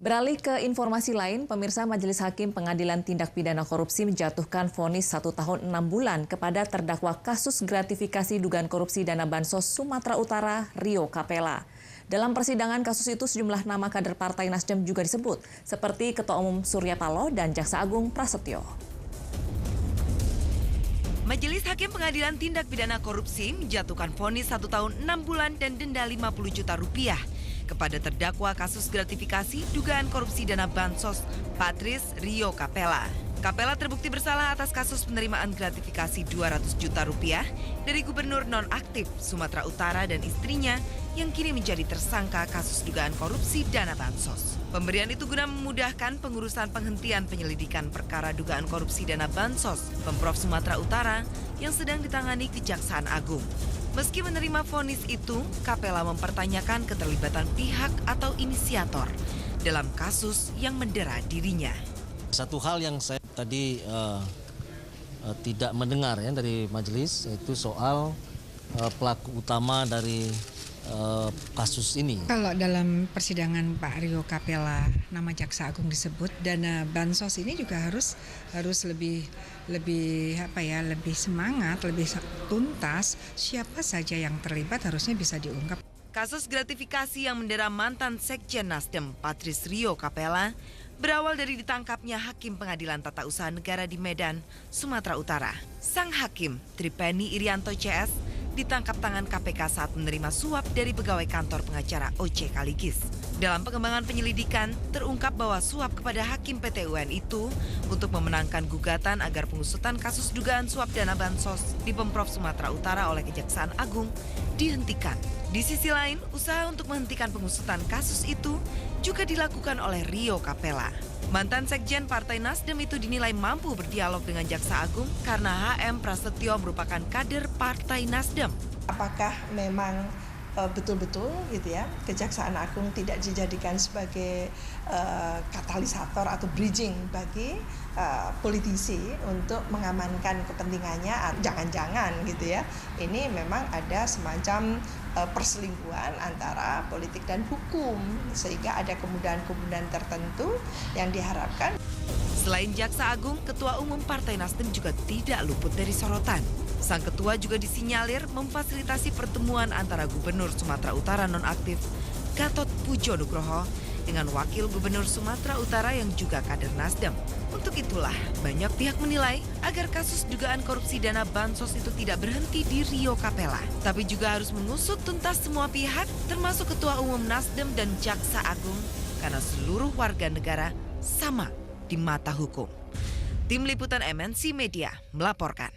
Beralih ke informasi lain, pemirsa Majelis Hakim Pengadilan Tindak Pidana Korupsi menjatuhkan vonis 1 tahun 6 bulan kepada terdakwa kasus gratifikasi dugaan korupsi dana Bansos Sumatera Utara, Rio Capella. Dalam persidangan kasus itu sejumlah nama kader Partai Nasdem juga disebut, seperti Ketua Umum Surya Paloh dan Jaksa Agung Prasetyo. Majelis Hakim Pengadilan Tindak Pidana Korupsi menjatuhkan vonis 1 tahun 6 bulan dan denda 50 juta rupiah kepada terdakwa kasus gratifikasi dugaan korupsi dana Bansos Patris Rio Capella. Capella terbukti bersalah atas kasus penerimaan gratifikasi 200 juta rupiah dari gubernur nonaktif Sumatera Utara dan istrinya yang kini menjadi tersangka kasus dugaan korupsi dana Bansos. Pemberian itu guna memudahkan pengurusan penghentian penyelidikan perkara dugaan korupsi dana Bansos Pemprov Sumatera Utara yang sedang ditangani Kejaksaan Agung. Meski menerima vonis itu, Capella mempertanyakan keterlibatan pihak atau inisiator dalam kasus yang mendera dirinya. Satu hal yang saya tadi tidak mendengar ya dari majelis, yaitu soal pelaku utama dari kasus ini. Kalau dalam persidangan Pak Rio Capella nama Jaksa Agung disebut, dana Bansos ini juga harus lebih semangat, lebih tuntas. Siapa saja yang terlibat harusnya bisa diungkap. Kasus gratifikasi yang mendera mantan Sekjen Nasdem Patris Rio Capella berawal dari ditangkapnya Hakim Pengadilan Tata Usaha Negara di Medan, Sumatera Utara. Sang Hakim, Tripeni Irianto CS, ditangkap tangan KPK saat menerima suap dari pegawai kantor pengacara OC Kaligis. Dalam pengembangan penyelidikan, terungkap bahwa suap kepada Hakim PT UN itu untuk memenangkan gugatan agar pengusutan kasus dugaan suap dana Bansos di Pemprov Sumatera Utara oleh Kejaksaan Agung dihentikan. Di sisi lain, usaha untuk menghentikan pengusutan kasus itu juga dilakukan oleh Rio Capella. Mantan Sekjen Partai Nasdem itu dinilai mampu berdialog dengan Jaksa Agung karena HM Prasetyo merupakan kader Partai Nasdem. Apakah memang betul-betul gitu ya Kejaksaan Agung tidak dijadikan sebagai katalisator atau bridging bagi politisi untuk mengamankan kepentingannya? Jangan-jangan gitu ya, ini memang ada semacam perselingkuhan antara politik dan hukum, sehingga ada kemudahan-kemudahan tertentu yang diharapkan. Selain Jaksa Agung, Ketua Umum Partai Nasdem juga tidak luput dari sorotan. Sang ketua juga disinyalir memfasilitasi pertemuan antara Gubernur Sumatera Utara nonaktif Gatot Pujo Nugroho dengan Wakil Gubernur Sumatera Utara yang juga kader Nasdem. Untuk itulah banyak pihak menilai agar kasus dugaan korupsi dana Bansos itu tidak berhenti di Rio Capella, tapi juga harus mengusut tuntas semua pihak termasuk Ketua Umum Nasdem dan Jaksa Agung karena seluruh warga negara sama di mata hukum. Tim Liputan MNC Media melaporkan.